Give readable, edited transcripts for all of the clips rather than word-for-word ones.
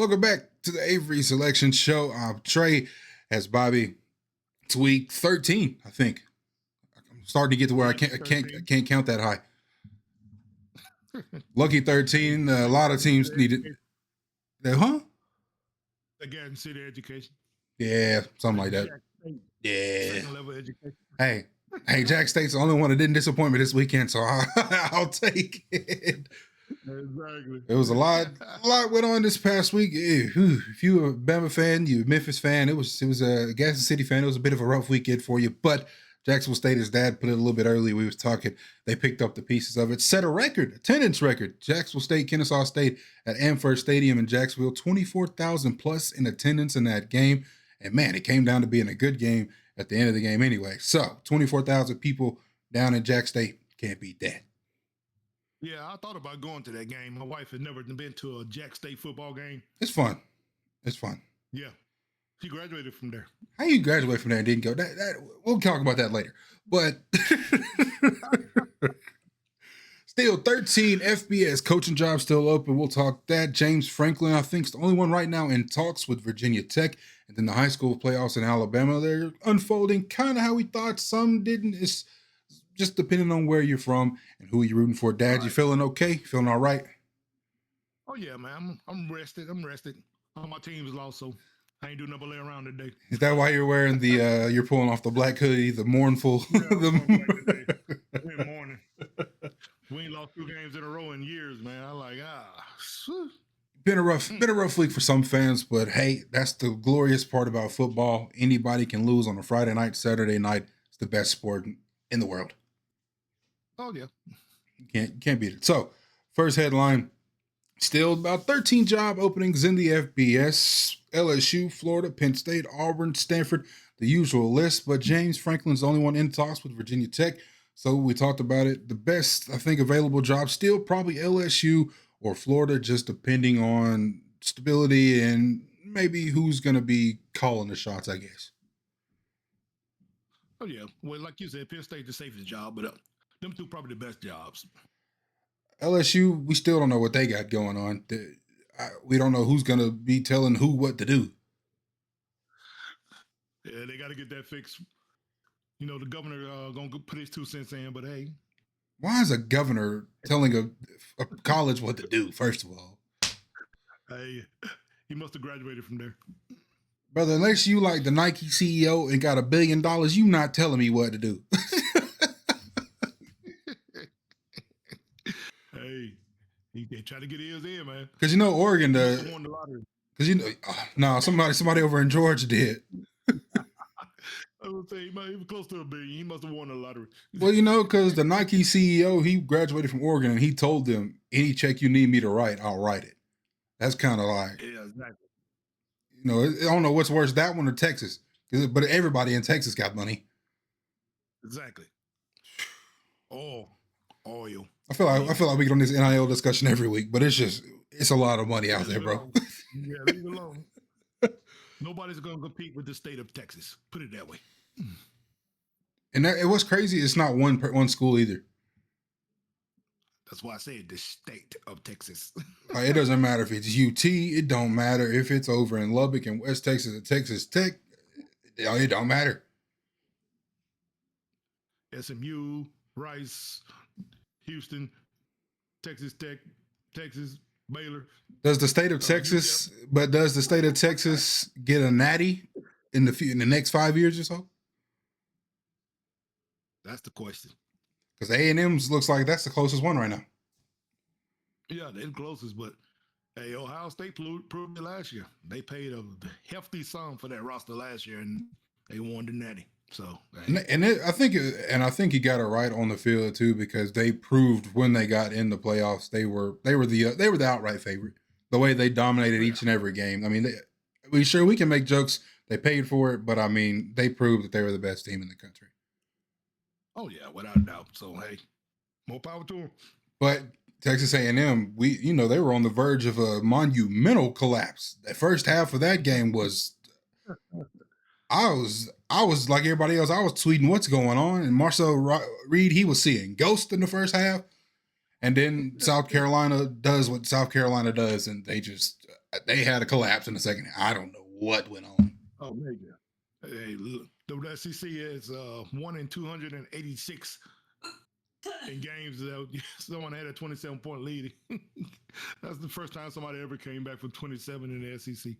Welcome back to the Avery Selection Show. I'm Trey, as Bobby. It's week 13, I think. I'm starting to get to where I can't count that high. Lucky 13. A lot of teams needed. Huh? Again, city education. Yeah, something like that. Yeah. Second level education. Hey, Jack State's the only one that didn't disappoint me this weekend, so I'll take it. Exactly. It was a lot went on this past week. If you were a Bama fan, you a Memphis fan, it was a Kansas City fan. It was a bit of a rough weekend for you, but Jacksonville State, his dad put it a little bit early. We was talking. They picked up the pieces of it, set a record, attendance record. Jacksonville State, Kennesaw State at Amherst Stadium in Jacksonville, 24,000 plus in attendance in that game. And man, it came down to being a good game at the end of the game anyway. So 24,000 people down in Jack State, can't beat that. Yeah, I thought about going to that game. My wife had never been to a Jack State football game. It's fun. Yeah. She graduated from there. How you graduate from there and didn't go? That we'll talk about that later. But still, 13 FBS coaching jobs still open. We'll talk that. James Franklin, I think, is the only one right now in talks with Virginia Tech. And then the high school playoffs in Alabama, they're unfolding kind of how we thought. Some didn't. It's just depending on where you're from and who you're rooting for. Dad, you feeling okay? Feeling all right? Oh, yeah, man. I'm rested. All my teams lost, so I ain't doing nothing but lay around today. Is that why you're wearing the, you're pulling off the black hoodie, the mournful? Yeah, we're mourning. We ain't lost 2 games in a row in years, man. I'm like, Been a rough week for some fans, but hey, that's the glorious part about football. Anybody can lose on a Friday night, Saturday night. It's the best sport in the world. Oh, yeah. Can't beat it. So, first headline, still about 13 job openings in the FBS. LSU, Florida, Penn State, Auburn, Stanford, the usual list. But James Franklin's the only one in talks with Virginia Tech. So we talked about it. The best, I think, available job still probably LSU or Florida, just depending on stability and maybe who's going to be calling the shots, I guess. Oh, yeah. Well, like you said, Penn State the safest job, but them 2 probably the best jobs. LSU, we still don't know what they got going on. We don't know who's going to be telling who what to do. Yeah, they got to get that fixed. You know, the governor going to put his 2 cents in, but hey. Why is a governor telling a college what to do, first of all? Hey, he must have graduated from there. Brother, unless you like the Nike CEO and got $1 billion, you not telling me what to do. Hey, they try to get his in, man. Because you know Oregon does. Won the lottery. Because you know, no, somebody over in Georgia did. I would say he was close to $1 billion. He must have won the lottery. Well, you know, because the Nike CEO, he graduated from Oregon, and he told them, any check you need me to write, I'll write it. That's kind of like, yeah, exactly. You know, I don't know what's worse, that one or Texas. But everybody in Texas got money. Exactly. Oh, oil. I feel like we get on this NIL discussion every week, but it's a lot of money out there, bro. Yeah, leave it alone. Nobody's going to compete with the state of Texas. Put it that way. And it was crazy. It's not one school either. That's why I said the state of Texas. It doesn't matter if it's UT. It don't matter if it's over in Lubbock and West Texas at Texas Tech. It don't matter. SMU, Rice, Houston, Texas Tech, Texas, Baylor. Does the state of Texas? But does the state of Texas get a natty in the next 5 years or so? That's the question. Because A&M's looks like that's the closest one right now. Yeah, they're the closest, but hey, Ohio State proved it last year. They paid a hefty sum for that roster last year, and they won the natty. So, I think he got it right on the field too, because they proved when they got in the playoffs they were the outright favorite. The way they dominated each and every game. I mean, we can make jokes. They paid for it, but I mean, they proved that they were the best team in the country. Oh yeah, without a doubt. So hey, more power to them. But Texas A&M, they were on the verge of a monumental collapse. The first half of that game was, I was like everybody else. I was tweeting what's going on, and Marcel Reed, he was seeing ghosts in the first half, and then South Carolina does what South Carolina does, and they just They had a collapse in the second. I don't know what went on. Oh, major. Hey, look, the SEC is 1 in 286 in games that someone had a 27-point lead. That's the first time somebody ever came back from 27 in the SEC.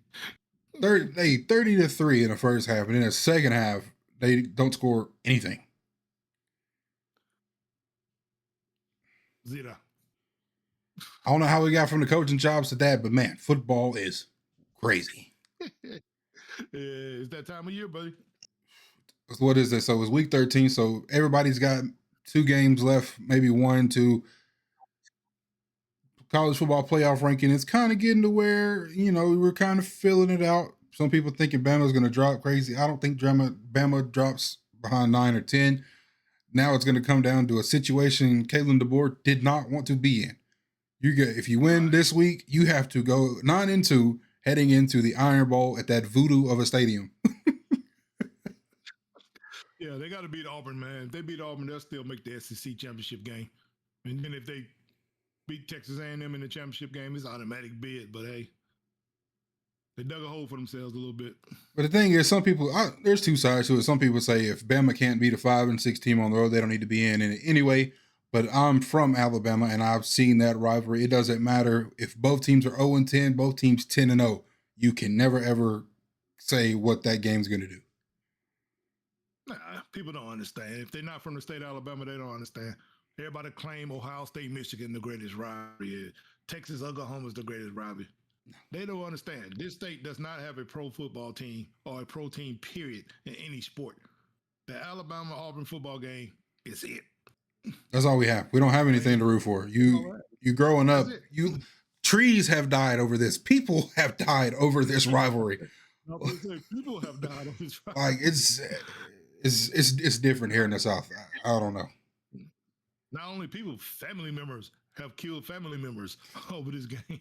30-3 in the first half, and in the second half, they don't score anything. Zero. I don't know how we got from the coaching jobs to that, but man, football is crazy. It's that time of year, buddy. What is this? So it's week 13. So everybody's got 2 games left, maybe 1, 2. College football playoff ranking. It's kind of getting to where, we're kind of filling it out. Some people thinking Bama's going to drop crazy. I don't think Bama drops behind 9 or 10. Now it's going to come down to a situation Kalen DeBoer did not want to be in. If you win this week, you have to go 9-2 heading into the Iron Bowl at that voodoo of a stadium. Yeah, they got to beat Auburn, man. If they beat Auburn, they'll still make the SEC championship game. And then if they beat Texas A&M in the championship game, it's automatic bid. But hey, they dug a hole for themselves a little bit. But the thing is, some people, there's 2 sides to it. Some people say if Bama can't beat a 5-6 team on the road, they don't need to be in it anyway. But I'm from Alabama, and I've seen that rivalry. It doesn't matter if both teams are 0-10, both teams 10-0. You can never ever say what that game's going to do. Nah, people don't understand. If they're not from the state of Alabama, they don't understand. Everybody claim Ohio State, Michigan the greatest rivalry. Texas, Oklahoma is the greatest rivalry. They don't understand. This state does not have a pro football team or a pro team, period, in any sport. The Alabama-Auburn football game is it. That's all we have. We don't have anything to root for. You growing up, trees have died over this. People have died over this rivalry. People have died over this rivalry. Like it's different here in the South. I don't know. Not only people, family members have killed family members over this game.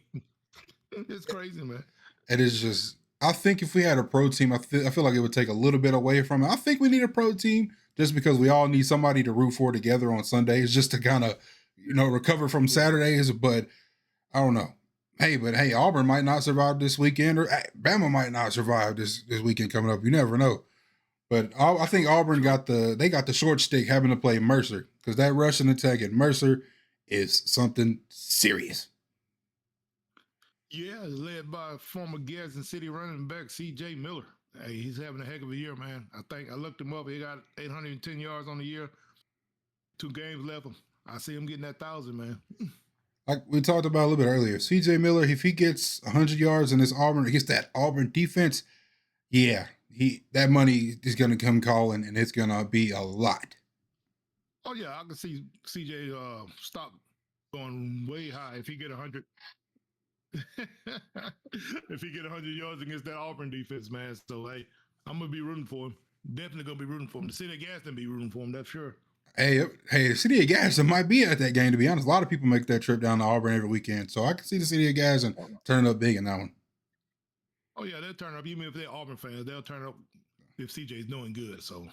It's crazy, man. It is just. I think if we had a pro team, I feel like it would take a little bit away from it. I think we need a pro team just because we all need somebody to root for together on Sundays, just to kind of, recover from Saturdays. But I don't know. Hey, Auburn might not survive this weekend, or Bama might not survive this weekend coming up. You never know. But I think Auburn got the short stick having to play Mercer, because that rushing attack at Mercer is something serious. Yeah, led by former Gadsden City running back C.J. Miller. Hey, he's having a heck of a year, man. I looked him up. He got 810 yards on the year. 2 games left. I see him getting that 1,000, man. Like we talked about a little bit earlier, C.J. Miller, if he gets 100 yards in this Auburn against that Auburn defense, yeah, that money is going to come calling, and it's going to be a lot. Oh yeah, I can see C.J. Stop going way high if he get 100. If he get 100 yards against that Auburn defense, man. So hey, I'm gonna be rooting for him. Definitely gonna be rooting for him. The city of Gadsden be rooting for him. That's sure. Hey, the city of Gadsden might be at that game. To be honest, a lot of people make that trip down to Auburn every weekend, so I can see the city of Gadsden turning up big in that one. Oh yeah, they'll turn up. Even if they're Auburn fans, they'll turn up if CJ's doing good. So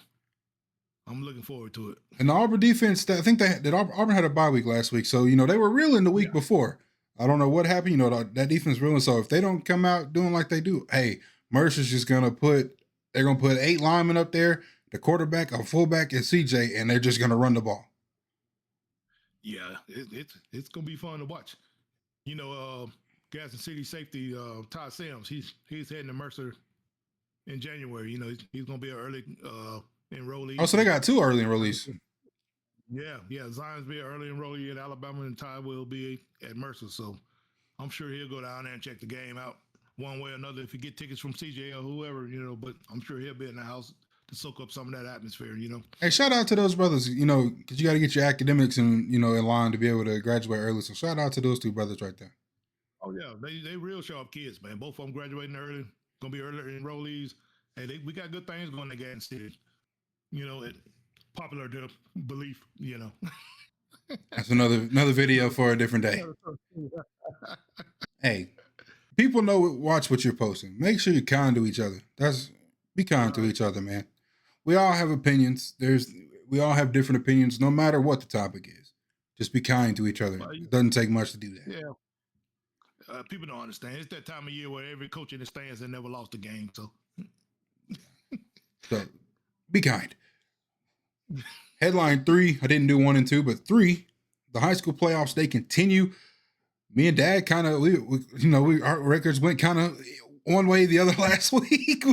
I'm looking forward to it. And the Auburn defense, I think that Auburn had a bye week last week, so they were reeling the week before. I don't know what happened. That defense reeling. So if they don't come out doing like they do, hey, Mercer's just gonna put 8 linemen up there, the quarterback, a fullback, and CJ, and they're just gonna run the ball. Yeah, it's gonna be fun to watch. Gadsden City safety Todd Sims, he's heading to Mercer in January. He's gonna be an early enrollee. Oh, so they got 2 early enrollees. Yeah. Zion's be an early enrollee at Alabama, and Ty will be at Mercer. So I'm sure he'll go down there and check the game out one way or another if he get tickets from CJ or whoever, But I'm sure he'll be in the house to soak up some of that atmosphere, Hey, shout out to those brothers, because you got to get your academics in line to be able to graduate early. So shout out to those 2 brothers right there. Oh yeah, they real sharp kids, man. Both of them graduating early, gonna be early enrollees. Hey, we got good things going to Gadsden City. Popular to belief, That's another video for a different day. Hey, people watch what you're posting. Make sure you're kind to each other. Be kind to each other, man. We all have opinions. We all have different opinions, no matter what the topic is. Just be kind to each other. It doesn't take much to do that. Yeah. People don't understand. It's that time of year where every coach in the stands has never lost a game. So be kind. Headline 3, I didn't do 1 and 2, but 3, the high school playoffs, they continue. Me and Dad kind of, our records went kind of one way the other last week.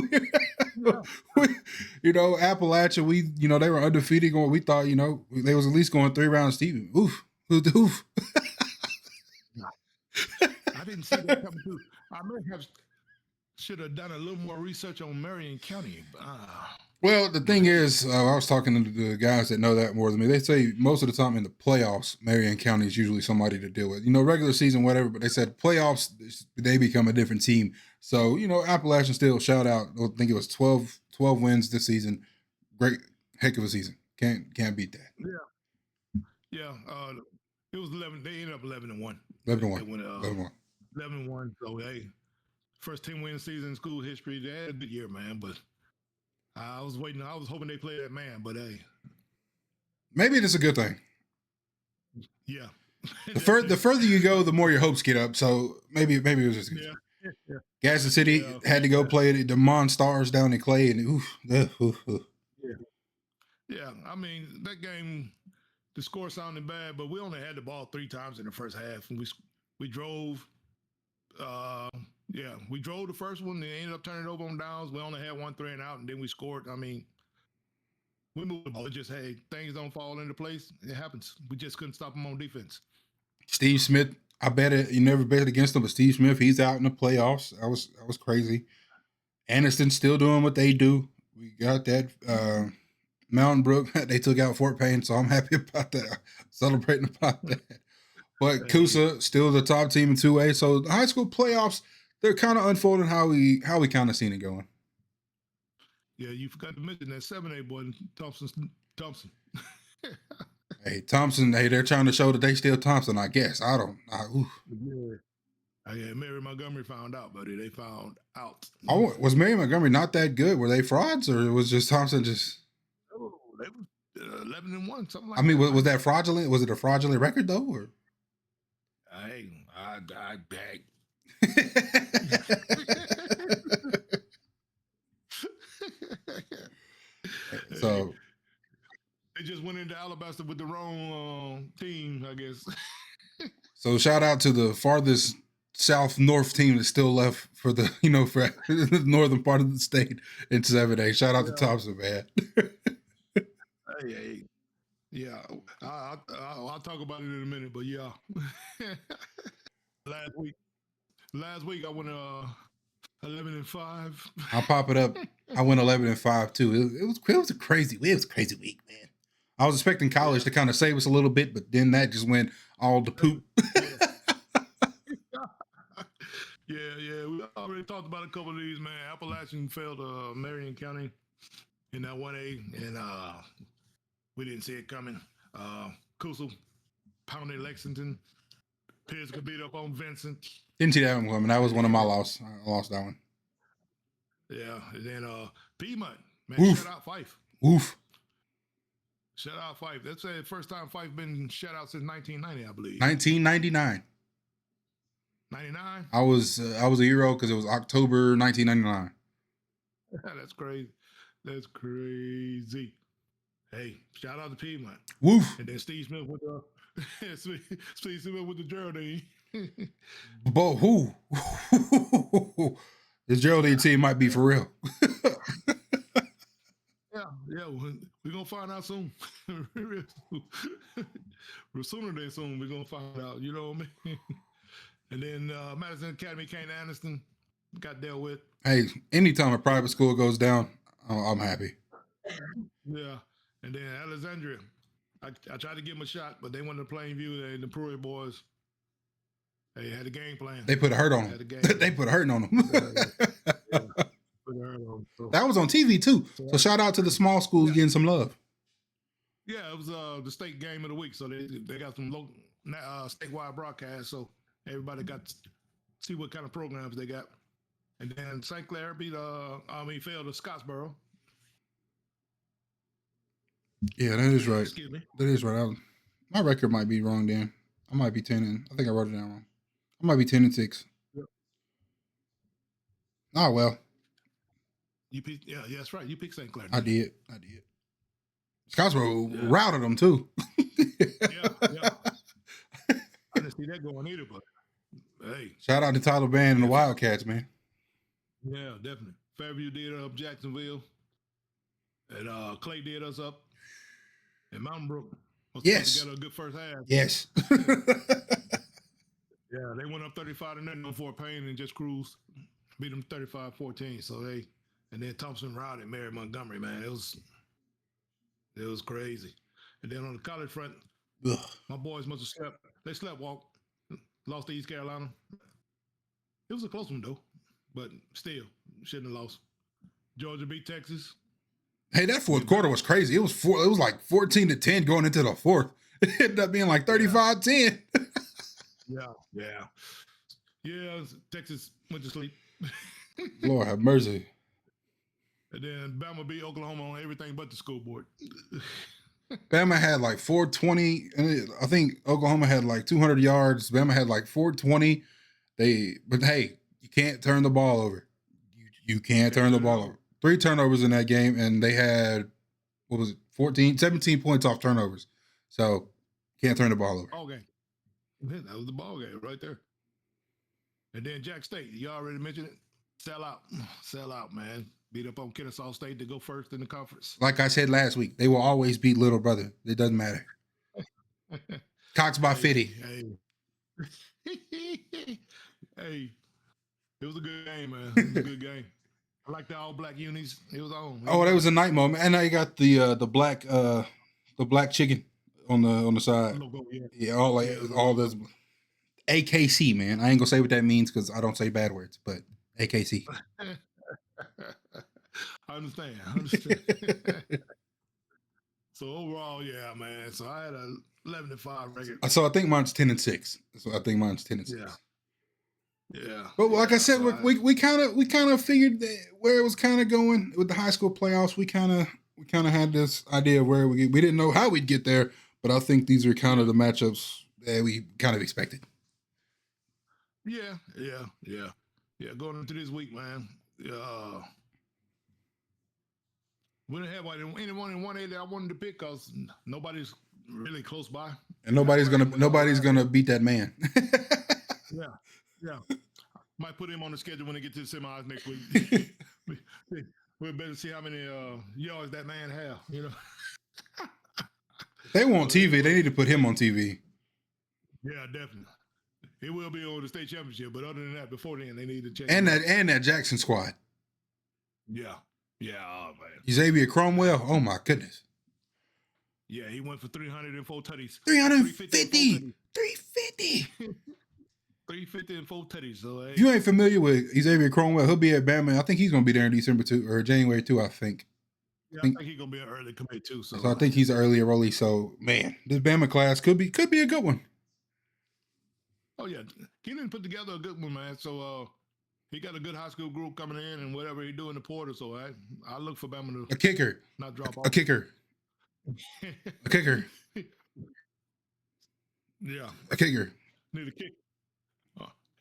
Appalachia, they were undefeated. We thought, they was at least going 3 rounds deep. Oof. I didn't see that coming through. I should have done a little more research on Marion County. Well, the thing is, I was talking to the guys that know that more than me. They say most of the time in the playoffs, Marion County is usually somebody to deal with. Regular season, whatever, but they said playoffs, they become a different team. So, Appalachian still, shout out. I think it was 12 wins this season. Great, heck of a season. Can't beat that. Yeah. It was 11. They ended up 11-1. 11-1. They went 11-1. So, hey, first 10-win season in school history. They had a good year, man, but I was hoping they played that man, but hey. Maybe it's a good thing. Yeah. The further you go, the more your hopes get up. So maybe it was just a good thing. Yeah. Gaston City had to go play the Monstars down in Clay, and Yeah, I mean, that game, the score sounded bad, but we only had the ball 3 times in the first half. And we drove. We drove the first one. They ended up turning it over on downs. We only had 1 3 and out, and then we scored. I mean, we moved the ball. It just, hey, things don't fall into place. It happens. We just couldn't stop them on defense. Steve Smith, I bet it. You never bet against him, but Steve Smith, he's out in the playoffs. That was crazy. Anderson still doing what they do. We got that. Mountain Brook, they took out Fort Payne, so I'm happy about that. Celebrating about that. But Coosa still the top team in 2A. So the high school playoffs, they're kind of unfolding how we kind of seen it going. Yeah, you forgot to mention that 7A boy, Thompson. Hey, Thompson. Hey, they're trying to show that they still Thompson. I guess Yeah, Mary Montgomery found out, buddy. They found out. Oh, was Mary Montgomery not that good? Were they frauds, or was just Thompson just? Oh, they were 11-1, something like. I mean, was that fraudulent? Was it a fraudulent record though, or? I beg. So they just went into Alabaster with the wrong team, I guess. So shout out to the farthest north team that's still left for the for the northern part of the state in 7A. Shout out to Thompson, man. Hey. Yeah, I'll talk about it in a minute, but yeah. Last week I went 11-5. I'll pop it up. I went 11-5 too. It was a crazy week, man. I was expecting college to kind of save us a little bit, but then that just went all to poop. Yeah. We already talked about a couple of these, man. Appalachian failed Marion County in that 1A, and we didn't see it coming. Coosa pounded Lexington. Pisgah beat up on Vincent. Didn't see that one coming. That was one of my losses. I lost that one. Yeah, and then Piedmont, man, Oof. shut out Fife. Oof. Shut out Fife. That's the first time Fife been shut out since 1990, I believe. 1999. 99? I was a year old because it was October 1999. That's crazy. That's crazy. Hey, shout out to Piedmont. Woof. And then Steve Smith with the Geraldine. But who? This Geraldine team might be for real. Yeah, we're gonna find out soon. Sooner than soon, we're gonna find out. You know what I mean? And then Madison Academy, Kane Anderson got dealt with. Hey, anytime a private school goes down, I'm happy. Yeah, and then Alexandria, I tried to give them a shot, but they went to Plainview. And the Prairie boys, they had a game plan. They put a hurt on them. They put a hurt on them. That was on TV too. So shout out to the small schools getting some love. Yeah, it was the state game of the week, so they got some local statewide broadcast, so everybody got to see what kind of programs they got. And then St. Clair failed to Scottsboro. Yeah, that is right. Excuse me. That is right. My record might be wrong then. I might be 10 in. I think I wrote it down wrong. I might be 10-6. Yep. Oh well, You picked, yeah, that's right. You picked St. Clair. I did. Scottsboro Yeah, routed them too. yeah. I didn't see that going either, but hey, Shout out to Tyler Band and the yeah, Wildcats, man. yeah, definitely. Fairview did up Jacksonville, and Clay did us up, and Mountain Brook was put Yes. together a good first half. Yes. Yeah, they went up 35 to nothing on Fort Payne and just cruised, beat them 35-14. So and then Thompson routed Mary Montgomery, man. It was crazy. And then on the college front, Ugh. my boys must have slept. They slept walk, lost to East Carolina. It was a close one though, but still shouldn't have lost. Georgia beat Texas. Hey, that fourth quarter was crazy. It was like 14-10 going into the fourth. It ended up being like 35-10. Yeah. Texas went to sleep. Lord have mercy. And then Bama beat Oklahoma on everything but the school board. Bama had like 420. And I think Oklahoma had like 200 yards. Bama had like 420. But hey, you can't turn the ball over. You can't turn the ball over. 3 turnovers in that game, and they had, what was it, 17 points off turnovers. So can't turn the ball over. Ball game. That was the ball game right there. And then Jack State, you already mentioned it. Sell out, man. Beat up on Kennesaw State to go first in the conference. Like I said last week, they will always beat Little Brother. It doesn't matter. Cox by 50. Hey, it was a good game, man. It was a good game. I like the all black unis. It was on. Oh, that was a night moment. And now you got the black chicken on the side. Logo, yeah, all this AKC, man. I ain't gonna say what that means because I don't say bad words, but AKC. I understand. So overall, yeah, man. So I had a 11-5 record. So I think mine's 10-6. So I think mine's 10-6. Yeah. But like I said, so we kind of figured where it was kind of going with the high school playoffs. We kind of had this idea of where we didn't know how we'd get there, but I think these are kind of the matchups that we kind of expected. Yeah. Going into this week, man. We didn't have anyone in 180 I wanted to pick because nobody's really close by, and nobody's gonna beat that man. Yeah. Might put him on the schedule when they get to the semis next week. We'll better see how many yards that man have. You know. If they want TV, they need to put him on TV. Yeah, definitely. He will be on the state championship, but other than that, before then, they need to change. And that Jackson squad. Yeah. Oh, man. Xavier Cromwell. Oh my goodness. Yeah, he went for 304 tutties. 350. 350 and 4 tutties. So if you ain't familiar with Xavier Cromwell, he'll be at Bama. I think he's gonna be there in December 2 or January 2, I think. Yeah, I think he's gonna be an early commit too. So I think he's an early enrollee. So man, this Bama class could be a good one. Oh yeah, Keenan put together a good one, man. So he got a good high school group coming in and whatever he do in the portal. So I look for Bama to a kicker, not drop off. A kicker. A kicker. Yeah. A kicker. Need a kick.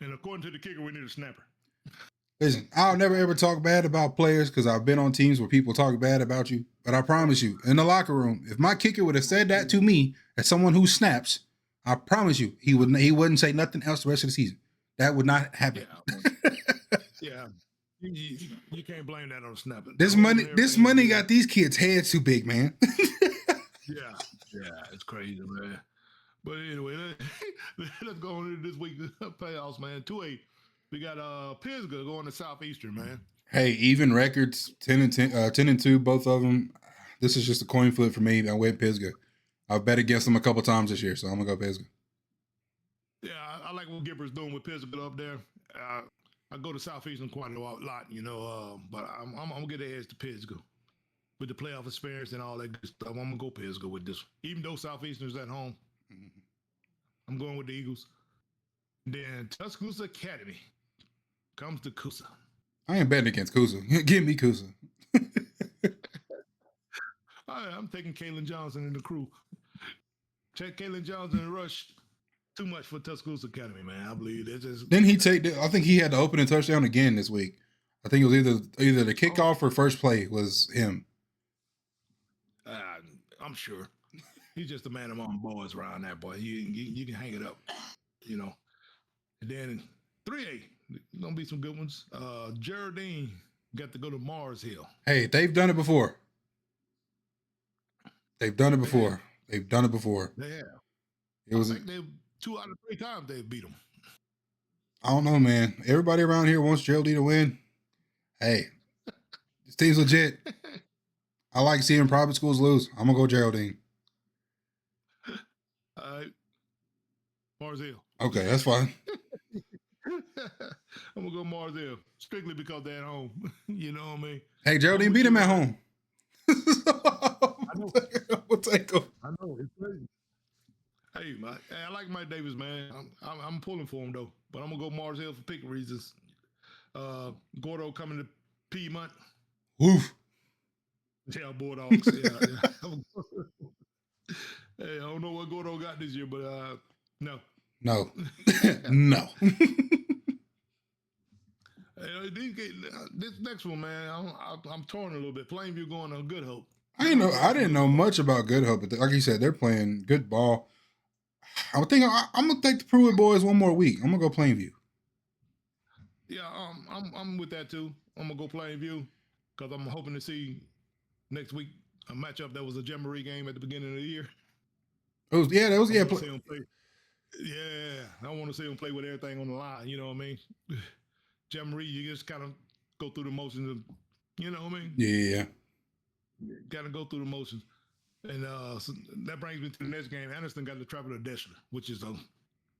And according to the kicker, we need a snapper. Listen, I'll never ever talk bad about players because I've been on teams where people talk bad about you. But I promise you, in the locker room, if my kicker would have said that to me as someone who snaps, I promise you, he wouldn't say nothing else the rest of the season. That would not happen. Yeah. You can't blame that on snapping. This money got these kids' heads too big, man. Yeah, it's crazy, man. But anyway, let's go on into this week's playoffs, man. 2A, we got Pisgah going to Southeastern, man. Hey, even records, 10-2, both of them. This is just a coin flip for me. I went Pisgah. I've bet against them a couple times this year, so I'm gonna go Pisgah. Yeah, I like what Gipper's doing with Pisgah up there. I go to Southeastern quite a lot, you know, but I'm gonna get the edge to Pisgah with the playoff experience and all that good stuff. I'm gonna go Pisgah with this, even though Southeastern's at home. Mm-hmm. I'm going with the Eagles. Then Tuscaloosa Academy comes to Coosa. I ain't betting against Coosa. Give me Coosa. I'm taking Kalen Johnson and the crew. Check Kalen Johnson and Rush. too much for Tuscaloosa Academy, man. I believe it's just. Didn't he take? I think he had the opening touchdown again this week. I think it was either the kickoff or first play was him. I'm sure he's just a man among boys around that boy. You can hang it up, you know. And then 3A, gonna be some good ones. Geraldine got to go to Mars Hill. Hey, they've done it before. They've done it before. They've done it before. They have. It was. I think 2 out of 3 times they've beat them. I don't know, man. Everybody around here wants Geraldine to win. Hey, this team's legit. I like seeing private schools lose. I'm gonna go Geraldine. All right, Mars Hill. Okay, that's fine. I'm gonna go Mars Hill strictly because they're at home. You know what I mean? Hey, Geraldine beat him at home. I know. We'll take him. I know. It's crazy. Hey, I like Mike Davis, man. I'm pulling for him though, but I'm gonna go Mars Hill for pick reasons. Gordo coming to Piedmont. Woof. Yeah, Bulldogs. Yeah. Hey, I don't know what Gordo got this year, but no. No. No. This next one, man, I'm torn a little bit. Plainview going on Good Hope. I didn't know much about Good Hope, but like you said, they're playing good ball. I'm gonna take the Pruitt boys one more week. I'm gonna go Plainview. Yeah, I'm with that too. I'm gonna go Plainview because I'm hoping to see next week a matchup that was a Jamboree game at the beginning of the year. That was I want to see them play. Yeah, I want to see them play with everything on the line. You know what I mean? Jamboree, you just kind of go through the motions of, you know what I mean? Yeah. Got to go through the motions. And so that brings me to the next game. Anderson got to travel to Deshler, which is a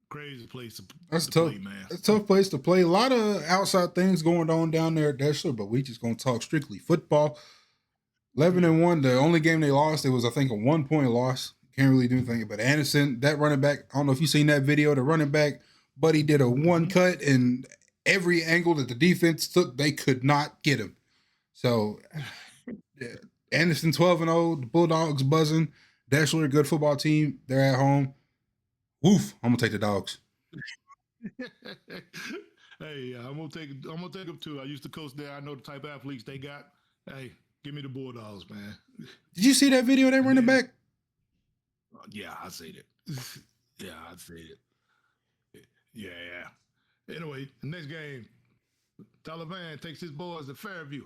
crazy place to play, man. That's a tough place to play. A lot of outside things going on down there at Deshler, but we just going to talk strictly football. 11-1, the only game they lost, it was, I think, a 1-point loss. Can't really do anything. But Anderson, that running back, I don't know if you've seen that video, the running back, buddy did a one cut, and every angle that the defense took, they could not get him. So, yeah. Anderson 12-0, the Bulldogs buzzing. Deshler, a good football team. They're at home. Woof, I'm gonna take the Dogs. Hey, I'm gonna take them too. I used to coach there. I know the type of athletes they got. Hey, give me the Bulldogs, man. Did you see that video of that running back? Yeah, I see it. Yeah, I see it. Yeah. Anyway, the next game, Taliban takes his boys to Fairview.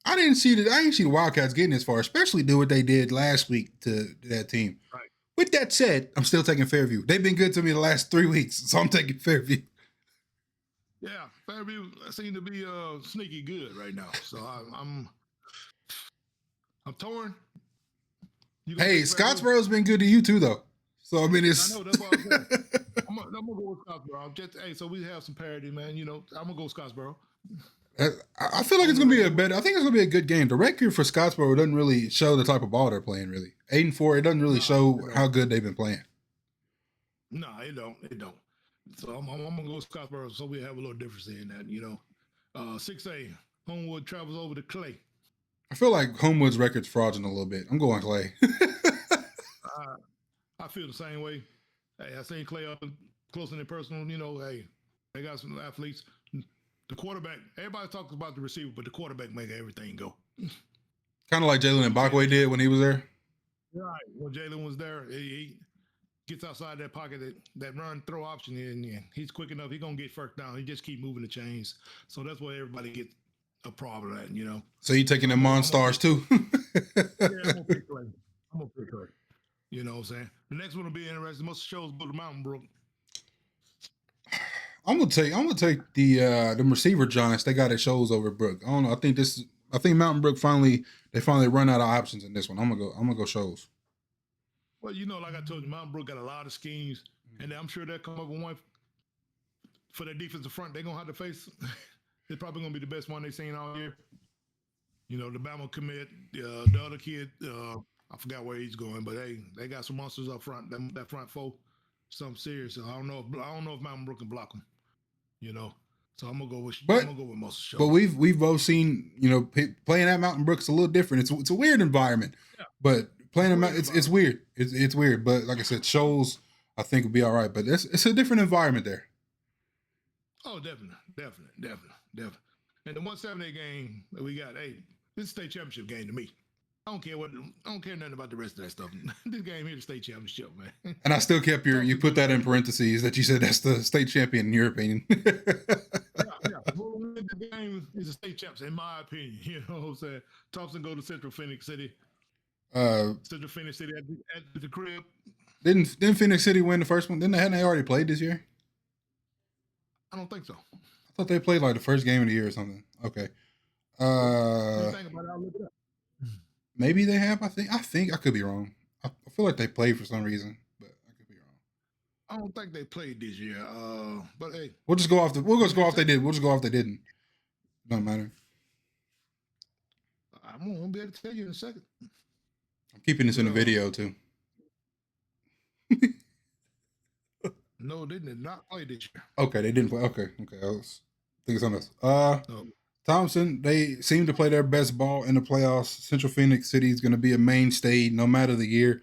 I didn't see the Wildcats getting this far, especially do what they did last week to that team. Right. With that said, I'm still taking Fairview. They've been good to me the last 3 weeks, so I'm taking Fairview. Yeah, Fairview seems to be sneaky good right now. So I'm torn. Hey, Scottsboro's been good to you too, though. So I mean, it's. I know, that's what I'm saying. I'm gonna go with Scottsboro. So we have some parity, man. You know, I'm gonna go Scottsboro. I feel like it's gonna be I think it's gonna be a good game. The record for Scottsboro doesn't really show the type of ball they're playing. Really, 8-4. It doesn't really show how good they've been playing. No, it don't. So I'm gonna go Scottsboro. So we have a little difference in that. You know, 6A Homewood travels over to Clay. I feel like Homewood's record's fraudulent a little bit. I'm going Clay. I feel the same way. Hey, I seen Clay up close and personal. You know, hey, they got some athletes. The quarterback, everybody talks about the receiver, but the quarterback make everything go. Kind of like Jalen Mbakwe did when he was there. Right. When Jalen was there, he gets outside that pocket, that run throw option, and he's quick enough. He's going to get first down. He just keep moving the chains. So that's where everybody gets a problem at, you know. So you taking the Monstars too? Yeah, I'm going to pick Clay. You know what I'm saying? The next one will be interesting. Most shows go to Mountain Brook. I'm gonna take the receiver giants they got at shows over Brook. I don't know. I think Mountain Brook finally run out of options in this one. I'm gonna go shows. Well, you know, like I told you, Mountain Brook got a lot of schemes, and I'm sure they'll come up with one for their defensive front. They're gonna have to face. It's probably gonna be the best one they've seen all year. You know, the Bama commit, the other kid. I forgot where he's going, but hey, they got some monsters up front. That front four, something serious. So I don't know if Mountain Brook can block them. You know, so I'm gonna go with most shows. But we've both seen, you know, playing at Mountain Brook's a little different. It's a weird environment, but playing at it's weird. It's weird. But like I said, shows. I think it'll be all right. But it's a different environment there. Oh, definitely. And the 178 game that we got, hey, this is a state championship game to me. I don't care nothing about the rest of that stuff. This game here, the state championship, man. And I still kept you put that in parentheses that you said that's the state champion in your opinion. yeah. Well, the game is a state championship, in my opinion. You know what I'm saying? Thompson go to Central Phoenix City. Central Phoenix City at the crib. Didn't Phoenix City win the first one? Hadn't they already played this year? I don't think so. I thought they played like the first game of the year or something. Okay. Think about it, I'll look it up. Maybe they have. I think I could be wrong. I feel like they played for some reason, but I could be wrong. I don't think they played this year. But hey, we'll just go off they did. We'll just go off they didn't. Don't matter. I'm gonna be able to tell you in a second. I'm keeping this in the video too. No, they did not play this year. Okay, they didn't play. Okay. I was thinking something else. Thompson, they seem to play their best ball in the playoffs. Central Phoenix City is going to be a mainstay no matter the year.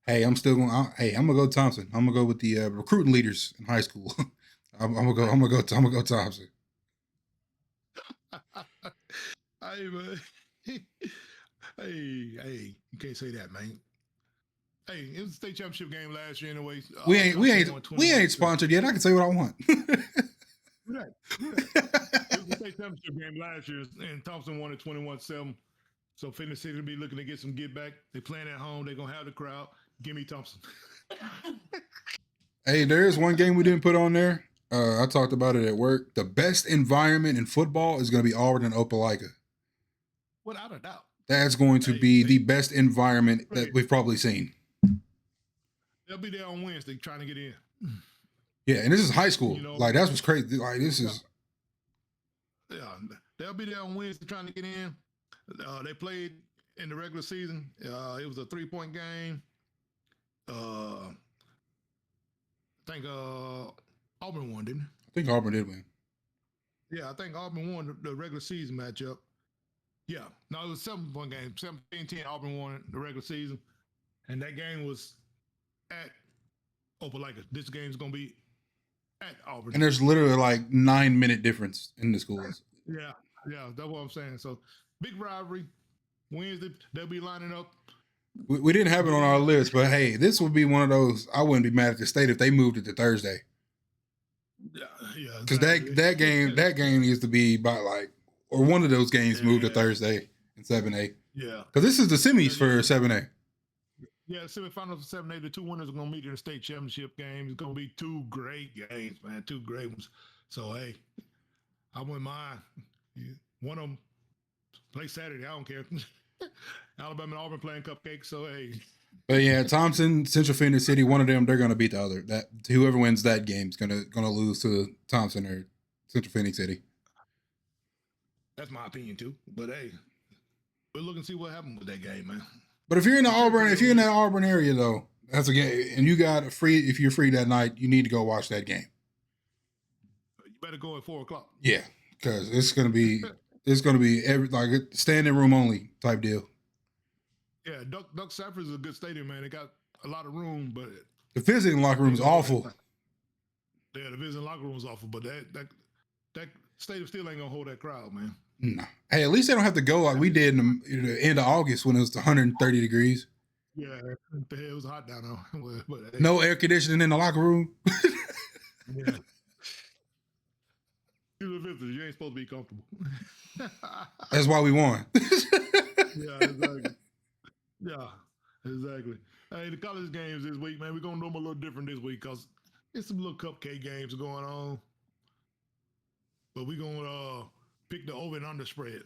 Hey, I'm gonna go Thompson. I'm gonna go with the recruiting leaders in high school. I'm gonna go Thompson. Hey man, hey, you can't say that, man. Hey, it was a state championship game last year, anyway. We ain't sponsored yet. I can say what I want. Right. It was a state championship game last year, and Thompson won it 21-7. So Phoenix City will be looking to get some get back. They playing at home. They're gonna have the crowd. Give me Thompson. Hey, there is one game we didn't put on there. I talked about it at work. The best environment in football is going to be Auburn and Opelika. Without a doubt. That's going to be the best environment that we've probably seen. They'll be there on Wednesday trying to get in. Yeah, and this is high school. Like, that's what's crazy. Like, this is... Yeah, they'll be there on Wednesday trying to get in. They played in the regular season. It was a 3-point game. I think Auburn won, didn't it? I think Auburn did win. Yeah, I think Auburn won the regular season matchup. Yeah, no, it was a 7-point game. 17-10, Auburn won the regular season. And that game was at Opelika. This game's going to be at Auburn. And there's literally like 9-minute difference in the schools. Yeah, that's what I'm saying. So, big rivalry. Wednesday, they'll be lining up. We didn't have it on our list, but hey, this would be one of those. I wouldn't be mad at the state if they moved it to Thursday. Yeah, because that game needs to be by or one of those games moved to Thursday in 7A. Yeah, because this is the semis for 7A. Yeah, semifinals for 7A. The two winners are gonna meet in the state championship game. It's gonna be two great games, man. Two great ones. So hey, I wouldn't mind. One of them play Saturday. I don't care. Alabama and Auburn playing cupcakes. So hey. But yeah, Thompson, Central Phoenix City, one of them, they're gonna beat the other. That whoever wins that game is gonna lose to Thompson or Central Phoenix City. That's my opinion too. But hey, we'll look and see what happens with that game, man. But if you're in that Auburn area though, that's a game, and you got if you're free that night, you need to go watch that game. You better go at 4:00. Yeah, because it's gonna be standing room only type deal. Yeah, Duck Cypress is a good stadium, man. They got a lot of room, but the visiting locker room is awful. Yeah, the visiting locker room is awful, but that stadium still ain't gonna hold that crowd, man. No. Hey, at least they don't have to go like we did in the end of August when it was 130 degrees. Yeah, it was hot down there. But, no air conditioning in the locker room. Yeah. You're a visitor. You ain't supposed to be comfortable. That's why we won. Yeah, exactly. Yeah, exactly. Hey, the college games this week, man, we're going to do them a little different this week because there's some little cupcake games going on. But we're going to pick the over and under spread.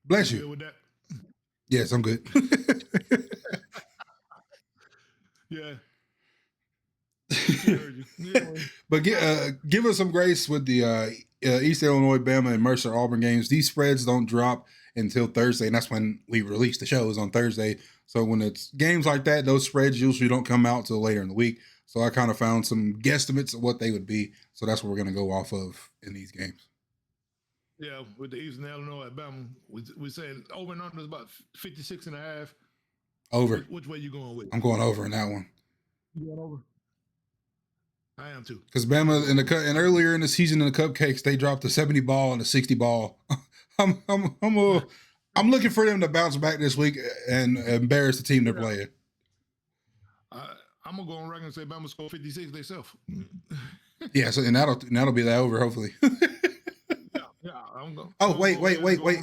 Bless you. Good with that? Yes, I'm good. Yeah. But give us some grace with the East Illinois, Bama, and Mercer Auburn games. These spreads don't drop until Thursday, and that's when we release the shows on Thursday. So when it's games like that, those spreads usually don't come out till later in the week. So I kind of found some guesstimates of what they would be. So that's what we're going to go off of in these games. Yeah, with the Eastern Illinois at Bama, we said over and under is about 56.5. Over. Which way you going with? I'm going over in that one. You going over? I am too. Because Bama and earlier in the season in the Cupcakes, they dropped a 70 ball and a 60 ball. I'm looking for them to bounce back this week and embarrass the team they're playing. I'm gonna go on record and say Bama score 56 themselves. Yeah, so and that'll be that over hopefully. Yeah. Oh wait!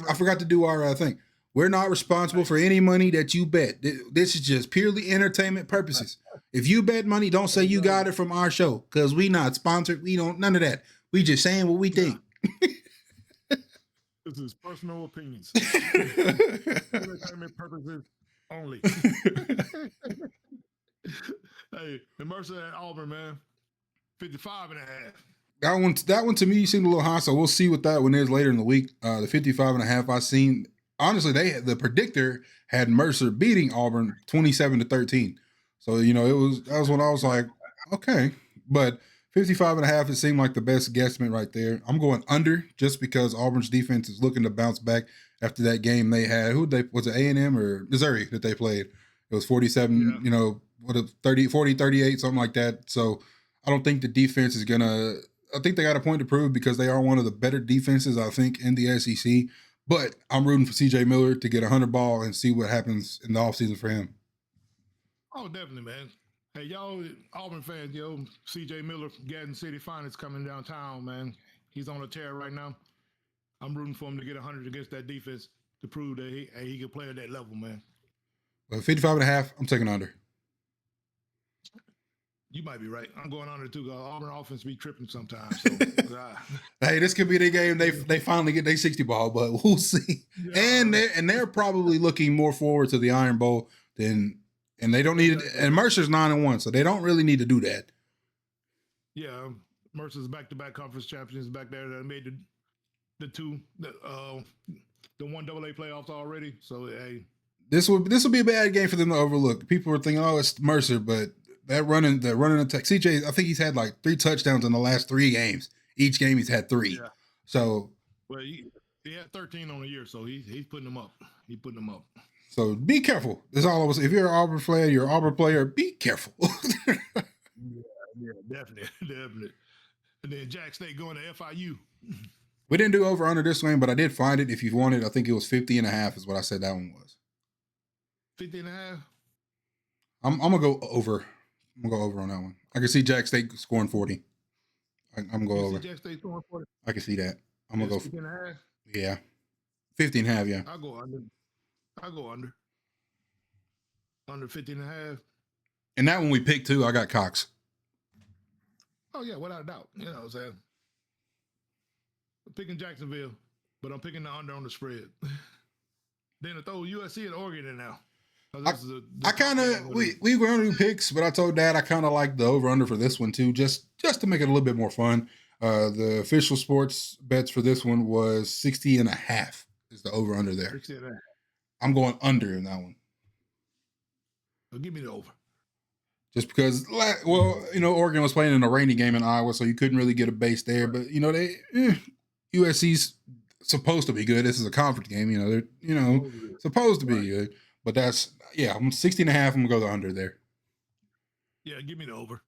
I forgot to do our thing. We're not responsible for any money that you bet. This is just purely entertainment purposes. If you bet money, don't say you got it from our show because we not sponsored. We don't none of that. We just saying what we think. This is personal opinions. Entertainment purposes only. Hey, the Mercer at Auburn, man. 55 and a half. That one to me seemed a little high, so we'll see what that one is later in the week. The 55 and a half I seen. Honestly, the predictor had Mercer beating Auburn 27-13. So, that was when I was like, okay. But 55 and a half, it seemed like the best guesstimate right there. I'm going under just because Auburn's defense is looking to bounce back after that game they had. Was it A&M or Missouri that they played? It was 47, 40-38, something like that. So I don't think the defense is going to – I think they got a point to prove because they are one of the better defenses, I think, in the SEC. But I'm rooting for C.J. Miller to get 100 ball and see what happens in the offseason for him. Oh, definitely, man. Hey, y'all Auburn fans, C.J. Miller, Gadsden City Finance coming downtown, man. He's on a tear right now. I'm rooting for him to get 100 against that defense to prove that he can play at that level, man. Well, 55 and a half, I'm taking under. You might be right. I'm going under too. Auburn offense be tripping sometimes. So, hey, this could be the game they finally get their 60 ball, but we'll see. Yeah. And they're probably looking more forward to the Iron Bowl and they don't need it. And Mercer's 9-1, so they don't really need to do that. Yeah, Mercer's back-to-back conference champions back there that made the one AA playoffs already. So hey, this will be a bad game for them to overlook. People are thinking, oh, it's Mercer, but that running attack. CJ, I think he's had like 3 touchdowns in the last 3 games. Each game he's had 3. Yeah. So he had 13 on the year, so he's putting them up. He's putting them up. So be careful. That's all I was. If you're an Auburn player, you're an Auburn player. Be careful. yeah, definitely. And then Jack State going to FIU. We didn't do over under this one, but I did find it. If you want it, I think it was 50 and a half is what I said that one was. 50 and a half? I'm gonna go over. I'm gonna go over on that one. I can see Jack State scoring 40. I'm gonna go over. Jack State scoring 40? I can see that. I'm gonna go 50 and a half? Yeah. 50 and a half, yeah. I'll go under. Under 50 and a half. And that one we picked too, I got Cox. Oh, yeah, without a doubt. You know what I'm saying? I'm picking Jacksonville, but I'm picking the under on the spread. Then to throw USC and Oregon in now. I kind of we were under picks, but I told Dad I kind of like the over under for this one too, just to make it a little bit more fun. The official sports bets for this one was 60 and a half is the over under there. 60 and a half. I'm going under in that one. Well, give me the over. Just because, Oregon was playing in a rainy game in Iowa, so you couldn't really get a base there. But USC's supposed to be good. This is a conference game. They're supposed to be good. But I'm 60 and a half. I'm gonna go the under there. Yeah, give me the over.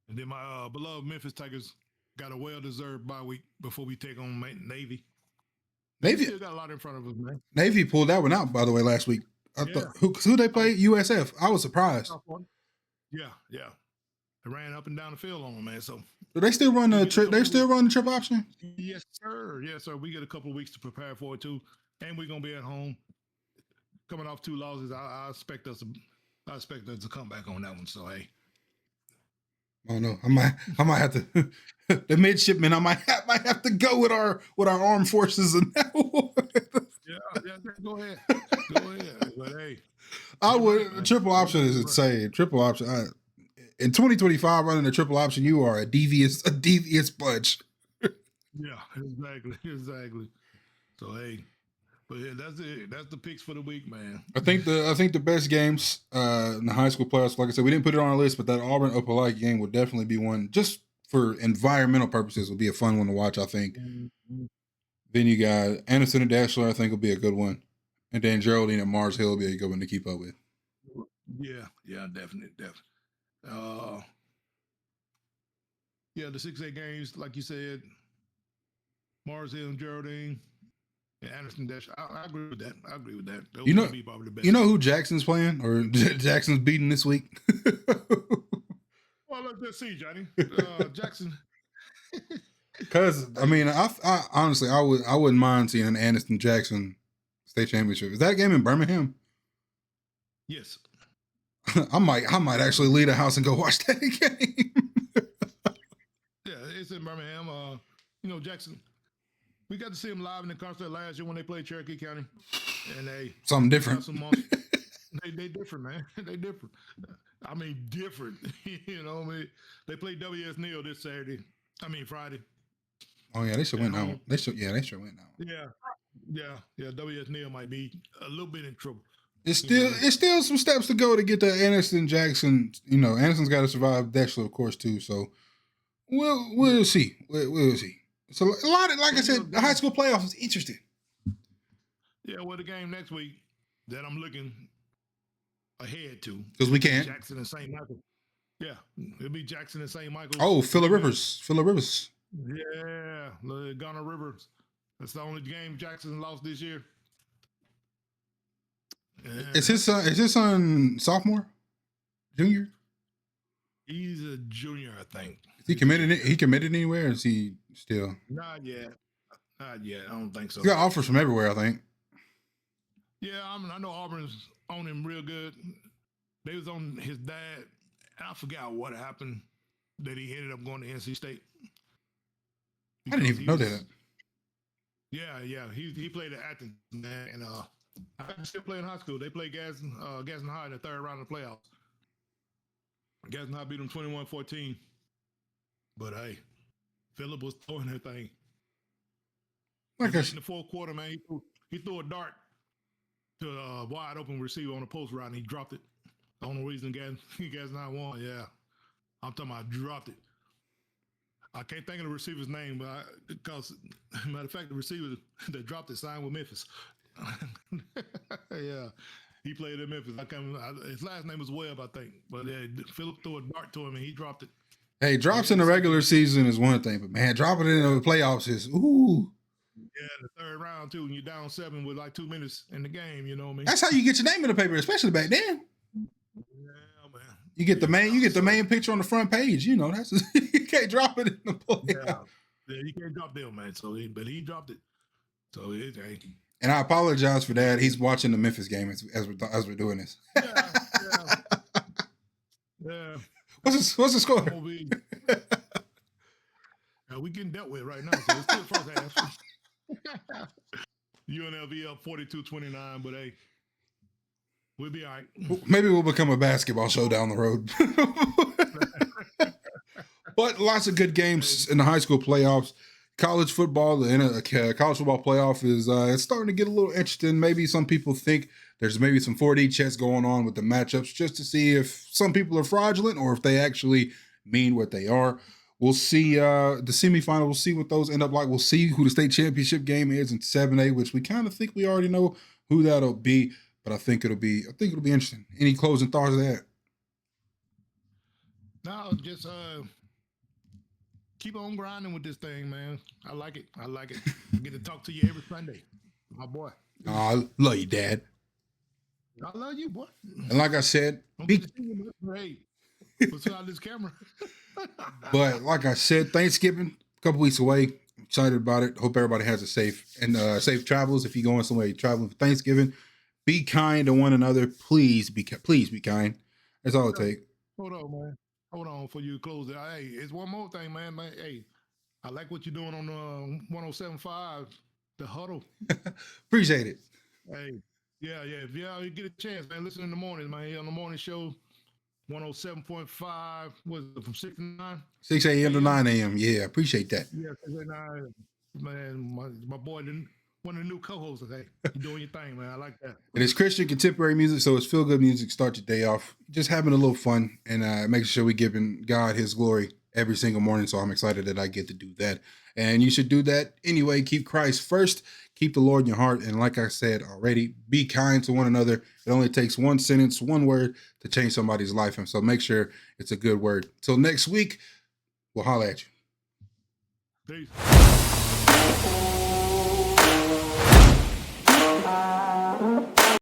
And then my beloved Memphis Tigers got a well-deserved bye week before we take on Navy. Navy still got a lot in front of us, man. Navy pulled that one out, by the way, last week. I thought who they played? USF. I was surprised. Yeah. They ran up and down the field on them, man. So do they still run the triple option? Yes, sir. We get a couple of weeks to prepare for it too, and we're gonna be at home. Coming off 2 losses, I expect us to come back on that one. So hey. Oh no, I might have to. The midshipmen, I might have to go with our armed forces and that one. Yeah, go ahead. But hey, I would. Triple option is insane. Triple option. In 2025, running a triple option, you are a devious bunch. Yeah, exactly. So hey, but yeah, that's it. That's the picks for the week, man. I think the best games in the high school playoffs. Like I said, we didn't put it on our list, but that Auburn Opelika game would definitely be one. Just for environmental purposes, would be a fun one to watch. I think. Mm-hmm. Then you got Anderson and Dashler. I think will be a good one, and then Geraldine and Mars Hill will be a good one to keep up with. Yeah, definitely. Uh, yeah, the 6A games, like you said, Mars Hill and Geraldine and Anderson Dash. I agree with that. I agree with that. Those You are gonna know, be probably the best. you know who Jackson's playing or Jackson's beating this week? Well, let's just see, Johnny. Jackson. Because I mean, I honestly I wouldn't mind seeing an Anderson Jackson state championship. Is that game in Birmingham? Yes. I might actually leave the house and go watch that game. Yeah, it's in Birmingham. Jackson. We got to see him live in the concert last year when they played Cherokee County, and Something different. They different, man. They different. I mean, different. They played WS Neal this Friday. Oh yeah, they should win now. They should win now. Yeah. WS Neal might be a little bit in trouble. It's still some steps to go to get to Anderson Jackson. Anderson's got to survive Dexter, of course, too. So we'll see. We'll see. So a lot of, like I said, the high school playoffs is interesting. Yeah, well, the game next week that I'm looking ahead to, because we can't. Jackson and St. Michael. Yeah, it'll be Jackson and St. Michael. Oh, Phillip Rivers. Yeah, the Gunner Rivers. That's the only game Jackson lost this year. Is his son sophomore, junior? He's a junior, I think. Is he committed? He committed anywhere? Or is he still? Not yet. I don't think so. He got offers from everywhere, I think. Yeah, I know Auburn's on him real good. They was on his dad. I forgot what happened that he ended up going to NC State. I didn't even know that. Yeah. He played at Athens, man, and I still play in high school. They played Gadsden High in the third round of the playoffs. Gadsden High beat them 21-14. But hey, Phillip was throwing that thing. In the fourth quarter, man, he threw a dart to a wide open receiver on the post route and he dropped it. The only reason Gadsden High won, yeah. I'm talking about dropped it. I can't think of the receiver's name, but because matter of fact, the receiver that dropped it signed with Memphis. Yeah, he played in Memphis. His last name was Webb, I think. But Phillip threw a dart to him and he dropped it. Hey, drops in the regular season is one thing, but man, dropping it in the playoffs is ooh. Yeah, the third round too, and you're down 7 with like 2 minutes in the game. You know what I mean? That's how you get your name in the paper, especially back then. Yeah, man. You get the main picture on the front page. You can't drop it in the playoffs. Yeah, you can't drop them, man. But he dropped it. So hey. And I apologize for that. He's watching the Memphis game as we're doing this. Yeah. What's the score? We getting dealt with right now. So it's still first half. UNLV up 42-29, but hey, we'll be all right. Maybe we'll become a basketball show down the road. But lots of good games in the high school playoffs. College football, the college football playoff is it's starting to get a little interesting. Maybe some people think there's maybe some 4D chess going on with the matchups just to see if some people are fraudulent or if they actually mean what they are. We'll see the semifinal. We'll see what those end up like. We'll see who the state championship game is in 7A, which we kind of think we already know who that'll be. But I think it'll be interesting. Any closing thoughts of that? No, just keep on grinding with this thing, man. I like it. I get to talk to you every Sunday, my boy. Oh, I love you, Dad. I love you, boy. And like I said, hey, what's out this camera? But like I said, Thanksgiving a couple weeks away. I'm excited about it. Hope everybody has a safe travels. If you're going somewhere traveling for Thanksgiving, be kind to one another. Please be kind. That's all it takes. Hold on, man. Hold on for you to close it. Hey, it's one more thing, man. Hey, I like what you're doing on 107.5, the huddle. Appreciate it. Hey, yeah. If you get a chance, man, listen in the morning, man. On the morning show, 107.5, was it from 6 to 9? 6 a.m. to 9 a.m. Yeah, appreciate that. Yeah, 6 to 9. Man, my boy, one of the new co-hosts. Hey, you're doing your thing, man. I like that. And it's Christian contemporary music, so it's feel good music. Start your day off just having a little fun and making sure we're giving God His glory every single morning. So I'm excited that I get to do that. And you should do that anyway. Keep Christ first, keep the Lord in your heart. And like I said already, be kind to one another. It only takes one sentence, one word to change somebody's life. And so make sure it's a good word. Till next week, we'll holler at you. Peace.